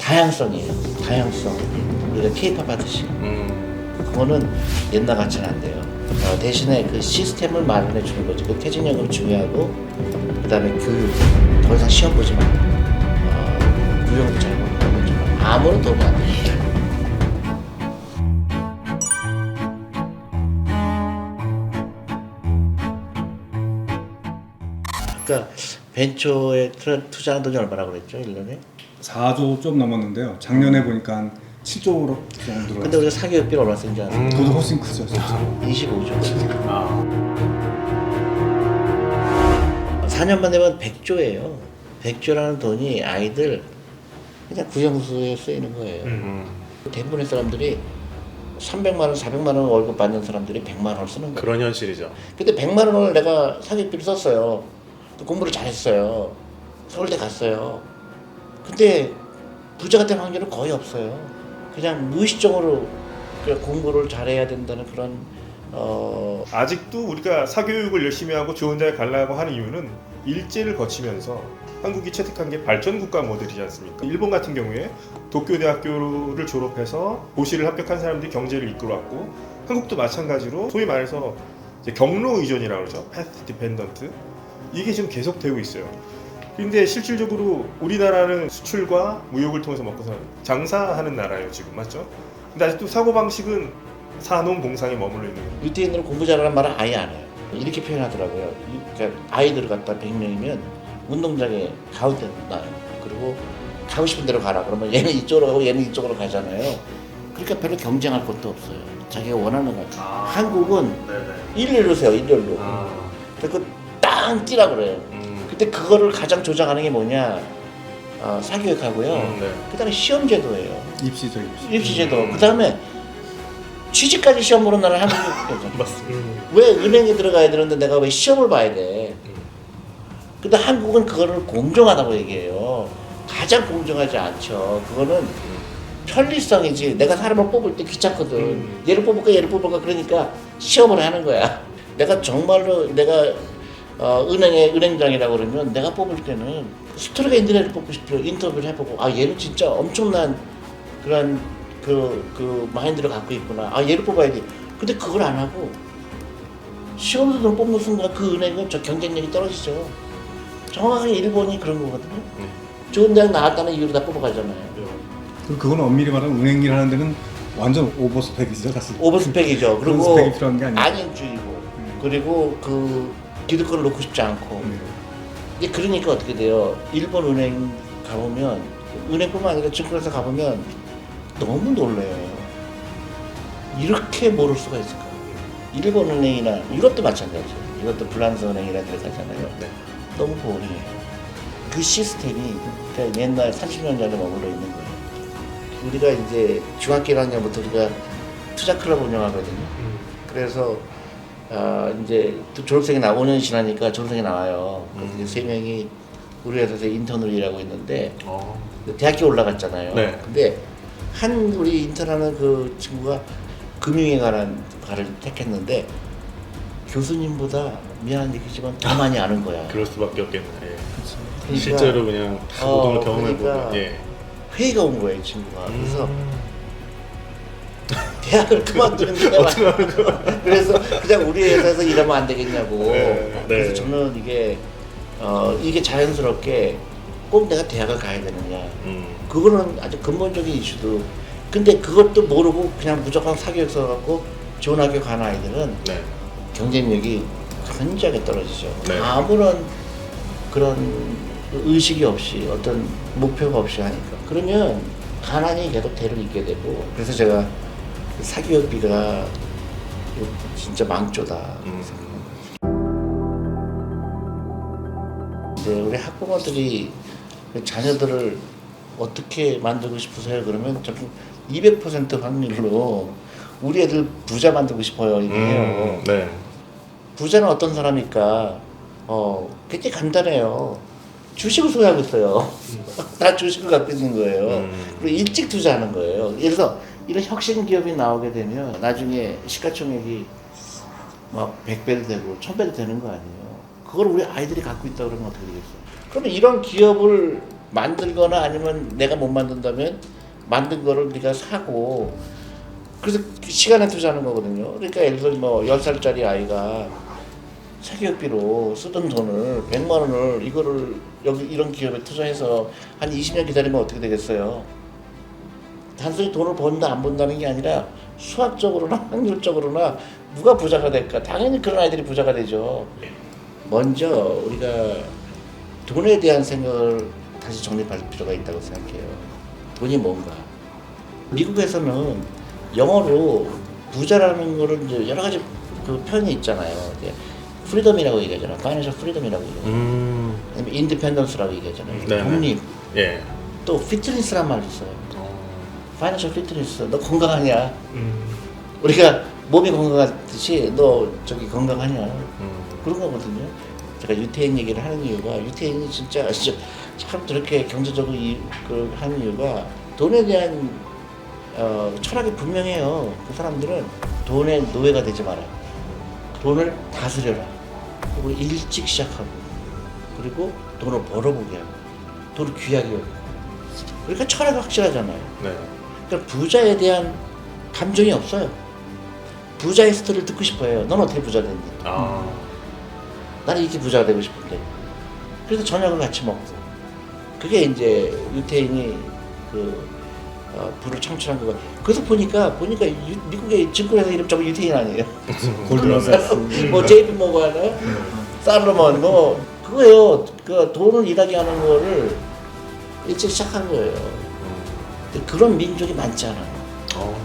다양성이에요. 다양성. 우리가 케이팝 하듯이. 그거는 옛날 같지는 안 돼요. 대신에 그 시스템을 마련해 주는 거죠. 그 퇴직연금 중요하고, 그 다음에 교육. 더 이상 시험 보지 마. 무용도 잘 보지 마. 아무런 도움이 안 돼. 그러니까 벤처에 투자한 돈이 얼마나 그랬죠? 1년에? 4조 좀 넘었는데요. 작년에 보니까 한 7조 정도 들어갔어요. 근데 우리가 사기업비를 얼마 쓴지 아세요? 그것도 훨씬 크죠, 진짜. 25조. 4년만 되면 100조예요. 100조라는 돈이 아이들 그냥 구형수에 쓰이는 거예요. 대부분의 사람들이 300만 원, 400만 원 월급 받는 사람들이 100만 원을 쓰는 거예요. 그런 현실이죠. 근데 100만 원을 내가 사기비를 썼어요. 공부를 잘했어요. 서울대 갔어요. 근데 부자가 될 확률은 거의 없어요. 그냥 무의식적으로 그냥 공부를 잘해야 된다는 그런 아직도 우리가 사교육을 열심히 하고 좋은 대학 가려고 하는 이유는 일제를 거치면서 한국이 채택한 게 발전국가 모델이지 않습니까? 일본 같은 경우에 도쿄대학교를 졸업해서 고시를 합격한 사람들이 경제를 이끌어왔고, 한국도 마찬가지로 소위 말해서 이제 경로 의존이라고 그러죠. path dependent. 이게 지금 계속되고 있어요. 근데 실질적으로 우리나라는 수출과 무역을 통해서 먹고 사는 장사하는 나라예요, 지금. 맞죠? 근데 아직도 사고방식은 사농공상에 머물러 있는 거예요. 유태인으로 공부 잘하는 말은 아예 안 해요. 이렇게 표현하더라고요. 그러니까 아이들을 갖다 100명이면 운동장에 가운데 놔요. 그리고 가고 싶은 대로 가라. 그러면 얘는 이쪽으로 가고 얘는 이쪽으로 가잖아요. 그러니까 별로 경쟁할 것도 없어요. 자기가 원하는 거. 한국은 일렬로 세요. 일렬로. 그래서 땅 뛰라 그래요. 근데 그거를 가장 조장하는 게 뭐냐? 사교육하고요. 네. 그다음에 시험제도예요. 입시죠, 입시. 입시제도. 그다음에 취직까지 시험 보는 나라는 한국이거든요. 맞습니다. 왜 은행에 들어가야 되는데 내가 왜 시험을 봐야 돼? 근데 한국은 그거를 공정하다고 얘기해요. 가장 공정하지 않죠. 그거는 편리성이지. 내가 사람을 뽑을 때 귀찮거든. 얘를 뽑을까 그러니까 시험을 하는 거야. 내가 정말로 내가 은행의 은행장이라고 그러면 내가 뽑을 때는 스토리가 있는 애를 뽑고 싶어요. 인터뷰를 해보고 얘는 진짜 엄청난 그런 그 마인드를 갖고 있구나. 얘를 뽑아야 돼. 근데 그걸 안 하고 시험에서 뽑는 순간 그 은행은 저 경쟁력이 떨어지죠. 정확하게 일본이 그런 거거든요. 좋은 대학 나왔다는 이유로 다 뽑아가잖아요. 그리고 그건 엄밀히 말하면 은행 일 하는 데는 완전 오버스펙이죠, 사실. 오버스펙이죠. 그리고 스펙이 필요한 게 아니에요. 안인주의고 그리고 그 기득권을 놓고 싶지 않고. 이제 그러니까 어떻게 돼요? 일본 은행 가보면 은행뿐만 아니라 증권회사 가보면 너무 놀래요. 이렇게 모를 수가 있을까? 일본 은행이나 유럽도 마찬가지예요. 이것도 프랑스 은행이라 들어가잖아요. 네. 너무 보링해요. 그 시스템이 그러니까 옛날 30년 전에 머물러 있는 거예요. 우리가 이제 중학교 1학년부터 우리가 투자 클럽 운영하거든요. 그래서 이제 졸업생이 5년 지나니까 졸업생이 나와요. 그래서 이제 3명이 우리 회사에서 인턴으로 일하고 있는데 대학교 올라갔잖아요. 네. 근데 우리 인턴하는 그 친구가 금융에 관한 과를 택했는데 교수님보다 미안한 얘기지만 더 많이 아는 거야. 그럴 수밖에 없겠네. 예. 그러니까, 실제로 그냥 노동을 경험해 그러니까 보면. 예. 회의가 온 거예요, 이 친구가. 그래서 대학을 그만두는 게 그래서 그냥 우리 회사에서 일하면 안 되겠냐고. 네, 그래서 네. 저는 이게 자연스럽게 꼭 내가 대학을 가야 되느냐. 그거는 아주 근본적인 이슈도. 근데 그것도 모르고 그냥 무조건 사교육 써갖고 좋은 학교 간 아이들은 네. 경쟁력이 현저하게 떨어지죠. 네. 아무런 그런 의식이 없이 어떤 목표가 없이 하니까. 그러면 가난이 계속 대를 잇게 되고. 그래서 제가 사교육비가 진짜 망조다 생각합니다. 이제 우리 학부모들이 자녀들을 어떻게 만들고 싶으세요? 그러면 저는 200% 확률로 우리 애들 부자 만들고 싶어요 이래요. 네. 부자는 어떤 사람일까? 굉장히 간단해요. 주식을 소유하고 있어요. 다 주식을 갖고 있는 거예요. 그리고 일찍 투자하는 거예요. 예를 들어서 이런 혁신 기업이 나오게 되면 나중에 시가총액이 막 100배도 되고 1000배도 되는 거 아니에요. 그걸 우리 아이들이 갖고 있다 그러면 어떻게 되겠어요? 그러면 이런 기업을 만들거나 아니면 내가 못 만든다면 만든 거를 네가 사고 그래서 시간에 투자하는 거거든요. 그러니까 예를 들어 뭐 10살짜리 아이가 사교육비로 쓰던 돈을 100만 원을 이거를 여기 이런 기업에 투자해서 한 20년 기다리면 어떻게 되겠어요? 단순히 돈을 번다 안 번다는 게 아니라 수학적으로나 확률적으로나 누가 부자가 될까? 당연히 그런 아이들이 부자가 되죠. 먼저 우리가 돈에 대한 생각을 다시 정립할 필요가 있다고 생각해요. 돈이 뭔가? 미국에서는 영어로 부자라는 거를 이제 여러 가지 그 표현이 있잖아요. 이제 프리덤이라고 얘기하잖아요. 파이낸셜 프리덤이라고 얘기하잖아요. 아니면 인디펜던스라고 얘기하잖아요. 네네. 독립. 예. 또 피트니스란 말이 있어요. 파이낸셜 피트니스. 너 건강하냐? 우리가 몸이 건강하듯이 너 저기 건강하냐? 그런 거거든요. 제가 유태인 얘기를 하는 이유가 유태인이 진짜 참 저렇게 경제적으로 하는 이유가 돈에 대한 철학이 분명해요. 그 사람들은 돈의 노예가 되지 마라. 돈을 다스려라. 그리고 일찍 시작하고 그리고 돈을 벌어보게 하고 돈을 귀하게 여기고 그러니까 철학이 확실하잖아요. 네. 그러니까 부자에 대한 감정이 없어요. 부자의 스토리를 듣고 싶어요. 넌 어떻게 부자 됐니? 아. 나는 이렇게 부자가 되고 싶은데. 그래서 저녁을 같이 먹고. 그게 이제 유태인이 부를 창출한 거가. 그래서 보니까 미국의 증권회사 이름 전부 유태인 아니에요. 골드만삭스. 뭐 JP 모건, 살로몬 뭐 그거요. 그 돈을 일하게 하는 거를 일찍 시작한 거예요. 근데 그런 민족이 많지 않아요.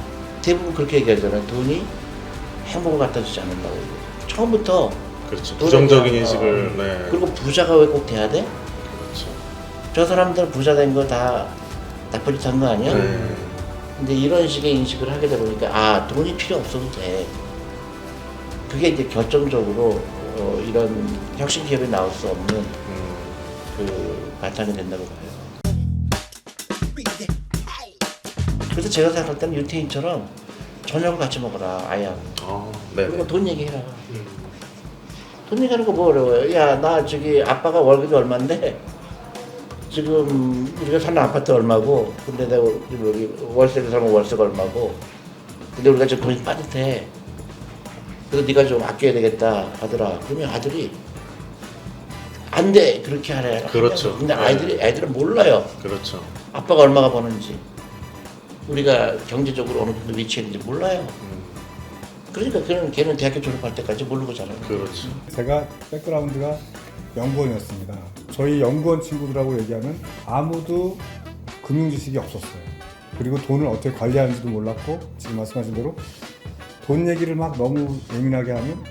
대부분 그렇게 얘기하잖아요. 돈이 행복을 갖다 주지 않는다고. 처음부터 그렇죠. 부정적인 대한, 인식을. 네. 그리고 부자가 왜 꼭 돼야 돼? 그렇죠. 저 사람들 부자 된 거 다 나쁜 짓 한 거 아니야? 네. 근데 이런 식의 인식을 하게 되다 보니까 아 돈이 필요 없어도 돼. 그게 이제 결정적으로 이런 혁신 기업에 나올 수 없는 그 바탕이 된다고 봐요. 그래서 제가 생각할 때는 유태인처럼 저녁을 같이 먹어라 아이하고. 네. 그리고 돈 얘기해라. 돈 얘기하는 거 뭐 어려워요? 야 나 저기 아빠가 월급이 얼마인데 지금 우리가 사는 아파트 얼마고 근데 내가 여기 월세를 살면 월세가 얼마고 근데 우리가 지금 돈이 빠듯해. 그래서 네가 좀 아껴야 되겠다 아들아. 그러면 아들이 안 돼 그렇게 하래. 그렇죠. 근데 네. 애들은 몰라요. 그렇죠. 아빠가 얼마가 버는지 우리가 경제적으로 어느 정도 위치에 있는지 몰라요. 그러니까 걔는 대학교 졸업할 때까지 모르고 자라요. 그렇죠. 제가 백그라운드가 연구원이었습니다. 저희 연구원 친구들하고 얘기하면 아무도 금융 지식이 없었어요. 그리고 돈을 어떻게 관리하는지도 몰랐고 지금 말씀하신 대로 돈 얘기를 막 너무 예민하게 하면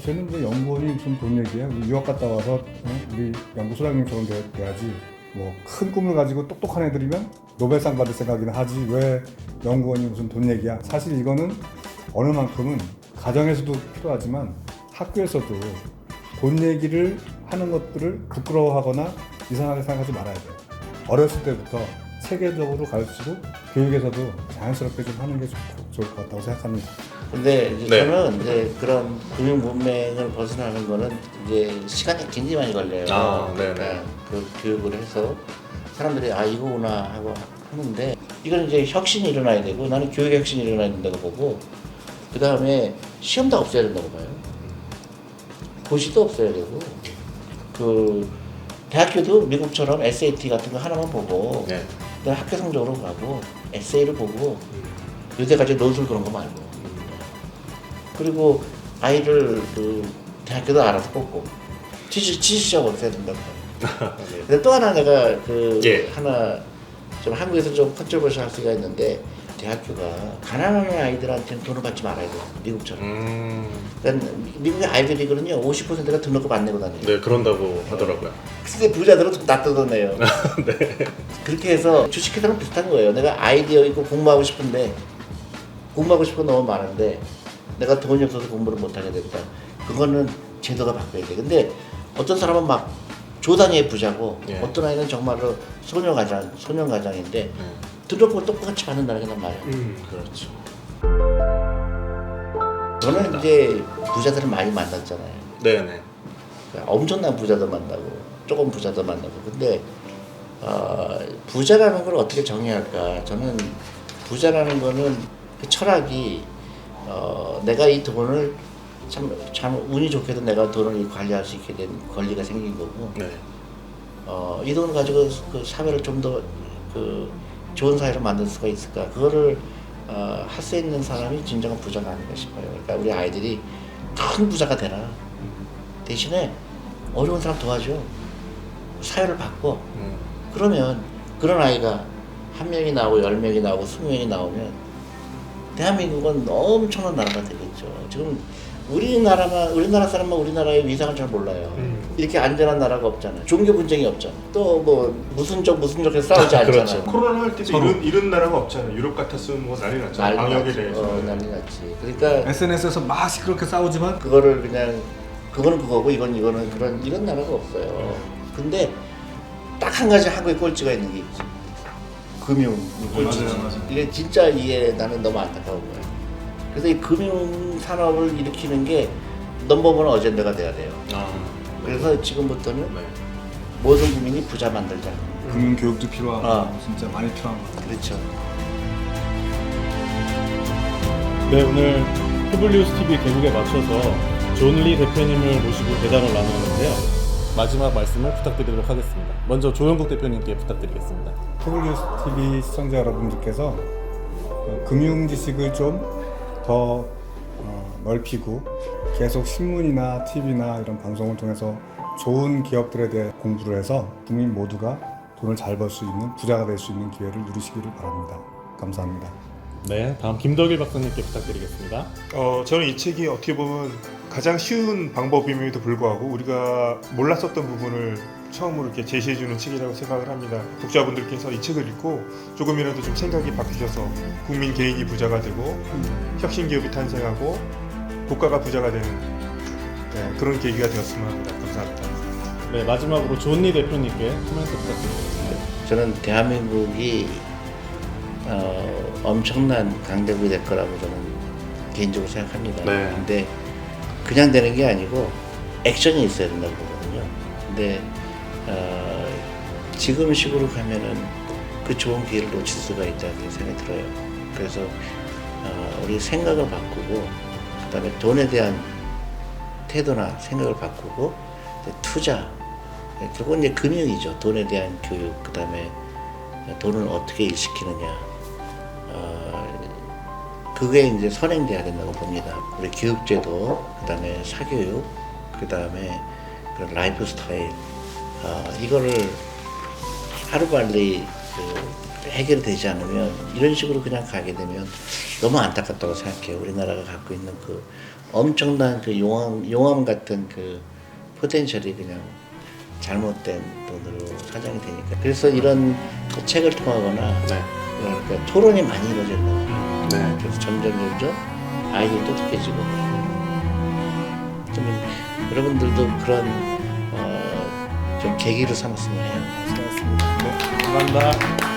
쟤는 왜 연구원이 무슨 돈 얘기야? 우리 유학 갔다 와서 우리 연구소장님처럼 돼야지. 뭐 큰 꿈을 가지고 똑똑한 애들이면 노벨상 받을 생각이나 하지 왜 연구원이 무슨 돈 얘기야? 사실 이거는 어느 만큼은 가정에서도 필요하지만 학교에서도 돈 얘기를 하는 것들을 부끄러워하거나 이상하게 생각하지 말아야 돼요. 어렸을 때부터 체계적으로 가르치고 교육에서도 자연스럽게 좀 하는 게 좋을 것 같다고 생각합니다. 근데 이제 네. 저는 이제 그런 금융 문맹을 벗어나는 거는 이제 시간이 굉장히 많이 걸려요. 네네. 그러니까 그 교육을 해서 사람들이 아 이거구나 하고 하는데 이건 이제 혁신이 일어나야 되고 나는 교육의 혁신이 일어나야 된다고 보고 그 다음에 시험도 없애야 된다고 봐요. 고시도 없애야 되고 그 대학교도 미국처럼 SAT 같은 거 하나만 보고 네. 그다음에 학교 성적으로 가고 에세이를 보고 요새까지 논술 그런 거 말고 그리고 아이를 그 대학교도 알아서 뽑고 취직 없애야 된다고 봐요. 근데 또 하나 내가 하나 좀 한국에서 좀 컨트롤버시할 수가 있는데 대학교가 가난한 아이들한테는 돈을 받지 말아야 돼요. 미국처럼. 그러니까 미국의 아이비리그는요 50%가 등록금 안 내고 다녀요. 네, 그런다고 하더라고요. 근데 부자들은 좀 다 뜯어내요. 네. 그렇게 해서 주식회사랑 비슷한 거예요. 내가 아이디어 있고 공부하고 싶은데 공부하고 싶은 거 너무 많은데 내가 돈이 없어서 공부를 못하게 됐다. 그거는 제도가 바뀌어야 돼. 근데 어떤 사람은 막 조단위의 부자고 예. 어떤 아이는 정말로 소년가장인데 등록금을 똑같이 받는다는 게 난 말이야. 그렇죠. 저는 이제 부자들을 많이 만났잖아요. 네네. 엄청난 부자도 만나고 조금 부자도 만나고 근데 부자라는 걸 어떻게 정의할까? 저는 부자라는 거는 그 철학이 내가 이 돈을 참 운이 좋게도 내가 돈을 관리할 수 있게 된 권리가 생긴 거고 네. 이 돈을 가지고 그 사회를 좀 더 그 좋은 사회로 만들 수가 있을까? 그거를 할 수 있는 사람이 진정한 부자가 아닌가 싶어요. 그러니까 우리 아이들이 큰 부자가 되라. 대신에 어려운 사람 도와줘. 사회를 바꿔. 그러면 그런 아이가 1명이 나오고 10명이 나오고 20명이 나오면 대한민국은 엄청난 나라가 되겠죠. 지금 우리나라 사람만 우리나라의 위상을 잘 몰라요. 이렇게 안전한 나라가 없잖아요. 종교 분쟁이 없잖아. 또 뭐 무슨 족 해서 싸우지 않잖아요. 그렇죠. 코로나 할 때도 이런 나라가 없잖아요. 유럽 같았으면 뭐 난리 났잖아요. 방역에 대해서. 난리 났지. 그러니까 SNS에서 막 시끄럽게 싸우지만 그거를 그냥 그거는 그거고 이거는 이런 나라가 없어요. 근데 딱 한 가지 한국에 꼴찌가 있는 게 있지. 금융 꼴찌지. 맞아요. 이게 진짜 이게 나는 너무 안타까운 거야. 그래서 이 금융 산업을 일으키는 게 넘버원 어젠다가 돼야 돼요. 그래서 지금부터는 네. 모든 국민이 부자 만들자. 금융 교육도 필요하고 아. 진짜 많이 필요한 것 같아요. 그렇죠. 네, 오늘 PWS TV 개국에 맞춰서 존 리 대표님을 모시고 대담을 나누는데요. 마지막 말씀을 부탁드리도록 하겠습니다. 먼저 조영국 대표님께 부탁드리겠습니다. PWS-TV 시청자 여러분들께서 금융 지식을 좀 더 넓히고 계속 신문이나 TV나 이런 방송을 통해서 좋은 기업들에 대해 공부를 해서 국민 모두가 돈을 잘 벌 수 있는 부자가 될 수 있는 기회를 누리시기를 바랍니다. 감사합니다. 네, 다음 김덕일 박사님께 부탁드리겠습니다. 저는 이 책이 어떻게 보면 가장 쉬운 방법임에도 불구하고 우리가 몰랐었던 부분을 처음으로 이렇게 제시해주는 책이라고 생각을 합니다. 독자분들께서 이 책을 읽고 조금이라도 좀 생각이 바뀌셔서 국민 개인이 부자가 되고 혁신 기업이 탄생하고 국가가 부자가 되는 그런 계기가 되었으면 합니다. 감사합니다. 네, 마지막으로 존 리 대표님께 코멘트 부탁드리겠습니다. 저는 대한민국이 엄청난 강대국이 될 거라고 저는 개인적으로 생각합니다. 네. 근데 그냥 되는 게 아니고 액션이 있어야 된다고 보거든요. 근데 지금 식으로 가면은 그 좋은 기회를 놓칠 수가 있다는 생각이 들어요. 그래서 우리 생각을 바꾸고 그다음에 돈에 대한 태도나 생각을 바꾸고 투자, 결국은 이제 금융이죠. 돈에 대한 교육, 그다음에 돈을 어떻게 일시키느냐, 그게 이제 선행돼야 된다고 봅니다. 우리 교육제도, 그다음에 사교육, 그다음에 그런 라이프 스타일, 이거를 하루빨리 해결이 되지 않으면 이런 식으로 그냥 가게 되면 너무 안타깝다고 생각해요. 우리나라가 갖고 있는 그 엄청난 그 용암 같은 그 포텐셜이 그냥 잘못된 돈으로 사장이 되니까. 그래서 이런 그 책을 통하거나 네. 그러니까 토론이 많이 이루어진다. 네. 그래서 점점 아이들도 똑똑해지고 좀 여러분들도 그런 좀 계기로 삼았으면 해요. 수고하셨습니다. 감사합니다.